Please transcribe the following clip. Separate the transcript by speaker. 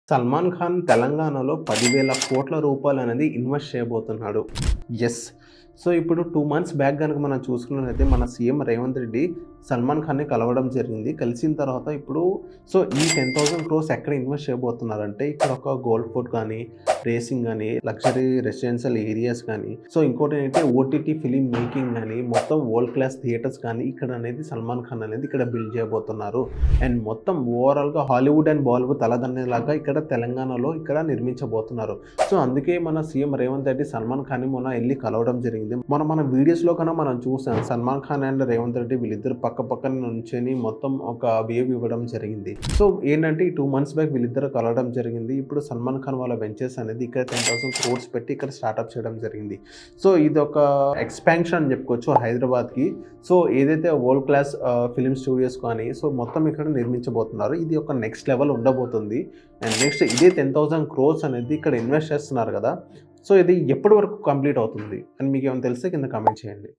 Speaker 1: సల్మాన్ ఖాన్ తెలంగాణలో 10,000 కోట్ల రూపాయలనేది ఇన్వెస్ట్ చేయబోతున్నాడు. యెస్. సో, ఇప్పుడు 2 మంత్స్ బ్యాక్ గనుక మనం చూసుకున్నట్లయితే మన సీఎం రేవంత్ రెడ్డి సల్మాన్ ఖాన్‌ని కలవడం జరిగింది. కలిసిన తర్వాత ఇప్పుడు ఈ 10,000 క్రోర్స్ ఎక్కడ ఇన్వెస్ట్ చేయబోతున్నారంటే ఇక్కడ ఒక గోల్డ్ ఫోర్ట్ గానీ, రేసింగ్ గానీ, లగ్జరీ రెసిడెన్షియల్ ఏరియాస్ గానీ, ఇంకోటేంటంటే ఓటీటీ ఫిల్మ్ మేకింగ్ గానీ, మొత్తం వరల్డ్ క్లాస్ థియేటర్స్ కానీ ఇక్కడ అనేది సల్మాన్ ఖాన్ అనేది ఇక్కడ బిల్డ్ చేయబోతున్నారు. అండ్ మొత్తం ఓవరాల్‌గా హాలీవుడ్ అండ్ బాలీవుడ్ తలదన్నేలాగా ఇక్కడ తెలంగాణలో ఇక్కడ నిర్మించబోతున్నారు. అందుకే మన సీఎం రేవంత్ రెడ్డి సల్మాన్ ఖాన్‌ని మొన్న ఎళ్లి కలవడం జరిగింది. మన వీడియోస్‌లో కన్నా మనం చూసాం. సల్మాన్ ఖాన్ అండ్ రేవంత్ రెడ్డి వీళ్ళిద్దరు పక్కన నుంచొని మొత్తం ఒక వేవ్ ఇవ్వడం జరిగింది. ఏంటంటే ఈ 2 మంత్స్ బ్యాక్ వీళ్ళిద్దరు కలవడం జరిగింది. ఇప్పుడు సల్మాన్ ఖాన్ వాళ్ళ వెంచర్స్ అనేది ఇక్కడ 10,000 క్రోర్స్ పెట్టి ఇక్కడ స్టార్ట్‌అప్ చేయడం జరిగింది. ఇదొక ఎక్స్‌పాన్షన్ అని చెప్పుకోవచ్చు హైదరాబాద్‌కి. ఏదైతే వరల్డ్ క్లాస్ ఫిల్మ్ స్టూడియోస్ కానీ మొత్తం ఇక్కడ నిర్మించబోతున్నారు. ఇది ఒక నెక్స్ట్ లెవెల్ ఉండబోతుంది. అండ్ నెక్స్ట్ ఇదే 10,000 క్రోర్స్ అనేది ఇక్కడ ఇన్వెస్ట్ చేస్తున్నారు కదా! ఇది ఎప్పటి వరకు కంప్లీట్ అవుతుంది అని మీకేమైనా తెలిస్తే కింద కామెంట్ చేయండి.